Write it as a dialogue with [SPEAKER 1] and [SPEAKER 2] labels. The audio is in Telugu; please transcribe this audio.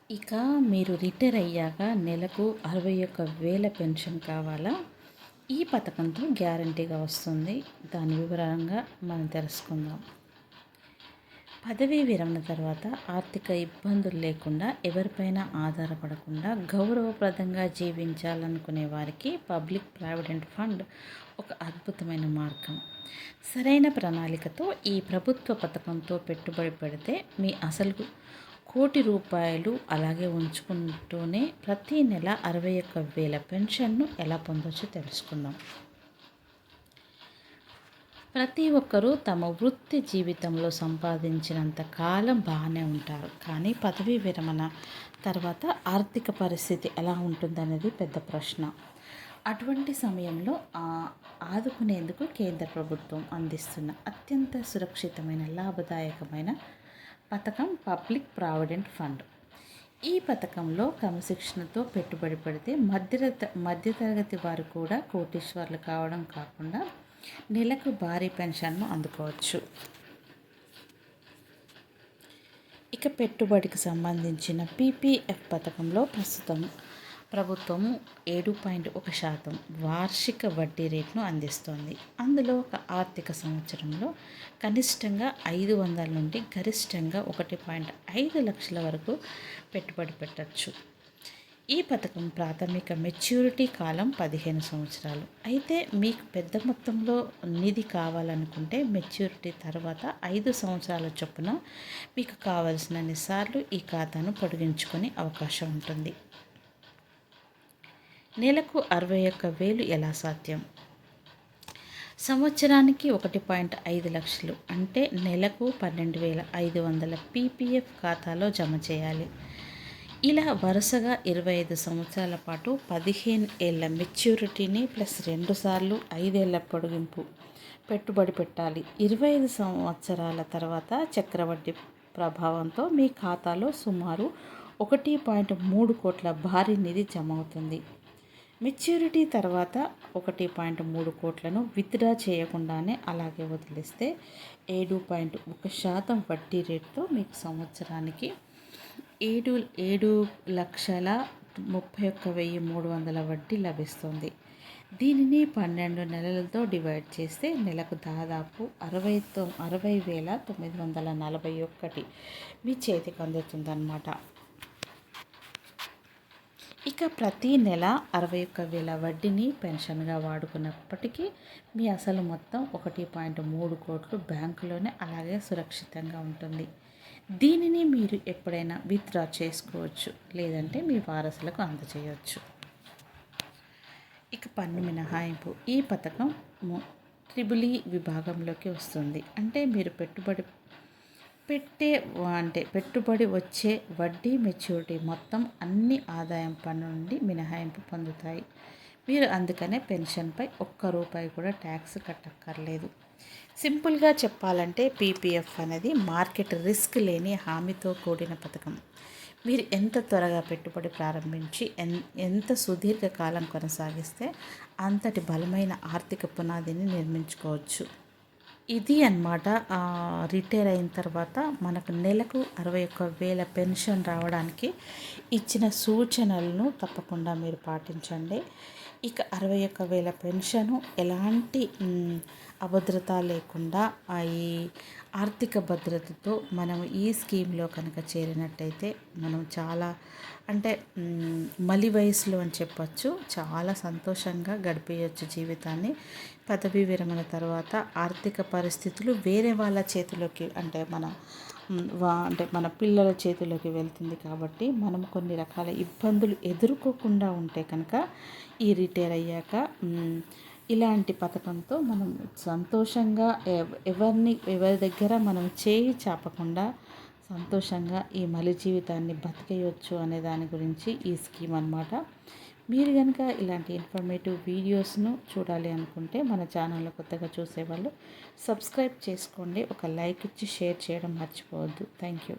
[SPEAKER 1] ఇక మీరు రిటైర్ అయ్యాక నెలకు 61,000 పెన్షన్ కావాలా? ఈ పథకంతో గ్యారంటీగా వస్తుంది. దాని వివరంగా మనం తెలుసుకుందాం. పదవీ విరమణ తర్వాత ఆర్థిక ఇబ్బందులు లేకుండా, ఎవరిపైనా ఆధారపడకుండా గౌరవప్రదంగా జీవించాలనుకునే వారికి పబ్లిక్ ప్రావిడెంట్ ఫండ్ ఒక అద్భుతమైన మార్గం. సరైన ప్రణాళికతో ఈ ప్రభుత్వ పథకంతో పెట్టుబడి పెడితే మీ అసలు రూ. 1,00,00,000 అలాగే ఉంచుకుంటూనే ప్రతి నెల 61,000 పెన్షన్ను ఎలా పొందొచ్చో తెలుసుకుందాం. ప్రతి ఒక్కరూ తమ వృత్తి జీవితంలో సంపాదించినంత కాలం బాగానే ఉంటారు. కానీ పదవీ విరమణ తర్వాత ఆర్థిక పరిస్థితి ఎలా ఉంటుందనేది పెద్ద ప్రశ్న. అటువంటి సమయంలో ఆదుకునేందుకు కేంద్ర ప్రభుత్వం అందిస్తున్న అత్యంత సురక్షితమైన, లాభదాయకమైన పథకం పబ్లిక్ ప్రావిడెంట్ ఫండ్. ఈ పథకంలో క్రమశిక్షణతో పెట్టుబడి పెడితే మధ్యతరగతి వారు కూడా కోటీశ్వర్లు కావడం కాకుండా నెలకు భారీ పెన్షన్ను అందుకోవచ్చు. ఇక పెట్టుబడికి సంబంధించిన పీపీఎఫ్ పథకంలో ప్రస్తుతం ప్రభుత్వము 7.1% వార్షిక వడ్డీ రేటును అందిస్తోంది. అందులో ఒక ఆర్థిక సంవత్సరంలో కనిష్టంగా 500 నుండి గరిష్టంగా 1.5 లక్షల వరకు పెట్టుబడి పెట్టవచ్చు. ఈ పథకం ప్రాథమిక మెచ్యూరిటీ కాలం 15 సంవత్సరాలు. అయితే మీకు పెద్ద మొత్తంలో నిధి కావాలనుకుంటే మెచ్యూరిటీ తర్వాత 5 సంవత్సరాల చొప్పున మీకు కావలసినన్ని సార్లు ఈ ఖాతాను పొడిగించుకునే అవకాశం ఉంటుంది. నెలకు 61,000 ఎలా సాధ్యం? సంవత్సరానికి 1.5 లక్షలు అంటే నెలకు 12,500 పీపీఎఫ్ ఖాతాలో జమ చేయాలి. ఇలా వరుసగా 25 సంవత్సరాల పాటు 15 ఏళ్ల మెచ్యూరిటీని ప్లస్ 2 సార్లు 5 ఏళ్ల పొడిగింపు పెట్టుబడి పెట్టాలి. 25 సంవత్సరాల తర్వాత చక్రవడ్డీ ప్రభావంతో మీ ఖాతాలో సుమారు 1.3 కోట్ల భారీ నిధి జమ అవుతుంది. మెచ్యూరిటీ తర్వాత 1.3 కోట్లను విత్డ్రా చేయకుండానే అలాగే వదిలేస్తే 7.1% వడ్డీ రేటుతో మీకు సంవత్సరానికి 7,31,300 వడ్డీ లభిస్తుంది. దీనిని 12 నెలలతో డివైడ్ చేస్తే నెలకు దాదాపు 60,941 మీ చేతికి అందుతుందన్నమాట. ఇక ప్రతి నెల 61,000 వడ్డీని పెన్షన్గా వాడుకున్నప్పటికీ మీ అసలు మొత్తం 1.3 కోట్లు బ్యాంకులోనే అలాగే సురక్షితంగా ఉంటుంది. దీనిని మీరు ఎప్పుడైనా విత్డ్రా చేసుకోవచ్చు, లేదంటే మీ వారసులకు అందజేయవచ్చు. ఇక పన్ను మినహాయింపు. ఈ పథకం త్రిబుల్ విభాగంలోకి వస్తుంది. అంటే మీరు పెట్టుబడి వచ్చే వడ్డీ, మెచ్యూరిటీ మొత్తం అన్ని ఆదాయం పన్ను నుండి మినహాయింపు పొందుతాయి. మీరు అందుకనే పెన్షన్పై ₹1 కూడా ట్యాక్స్ కట్టక్కర్లేదు. సింపుల్గా చెప్పాలంటే పీపీఎఫ్ అనేది మార్కెట్ రిస్క్ లేని హామీతో కూడిన పథకం. మీరు ఎంత త్వరగా పెట్టుబడి ప్రారంభించి ఎంత సుదీర్ఘకాలం కొనసాగిస్తే అంతటి బలమైన ఆర్థిక పునాదిని నిర్మించుకోవచ్చు. ఇది అన్నమాట. రిటైర్ అయిన తర్వాత మనకు నెలకు 61,000 పెన్షన్ రావడానికి ఇచ్చిన సూచనలను తప్పకుండా మీరు పాటించండి. ఇక 61,000 పెన్షను ఎలాంటి అభద్రత లేకుండా ఈ ఆర్థిక భద్రతతో మనం ఈ స్కీమ్లో కనుక చేరినట్టయితే మనం చాలా మలి వయసులో అని చెప్పచ్చు, చాలా సంతోషంగా గడిపేయచ్చు జీవితాన్ని. పదవీ విరమణ తర్వాత ఆర్థిక పరిస్థితులు వేరే వాళ్ళ చేతిలోకి మన పిల్లల చేతిలోకి వెళ్తుంది కాబట్టి మనం కొన్ని రకాల ఇబ్బందులు ఎదుర్కోకుండా ఉంటే కనుక ఈ రిటైర్ అయ్యాక ఇలాంటి పథకంతో మనం సంతోషంగా ఎవరి దగ్గర మనం చేయి చాపకుండా సంతోషంగా ఈ మలి జీవితాన్ని బతికేయొచ్చు అనే దాని గురించి ఈ స్కీమ్ అన్నమాట. మీరు కనుక ఇలాంటి ఇన్ఫర్మేటివ్ వీడియోస్ను చూడాలి అనుకుంటే మన ఛానల్లో కొత్తగా చూసేవాళ్ళు సబ్స్క్రైబ్ చేసుకోండి. ఒక లైక్ ఇచ్చి షేర్ చేయడం మర్చిపోవద్దు. Thank you.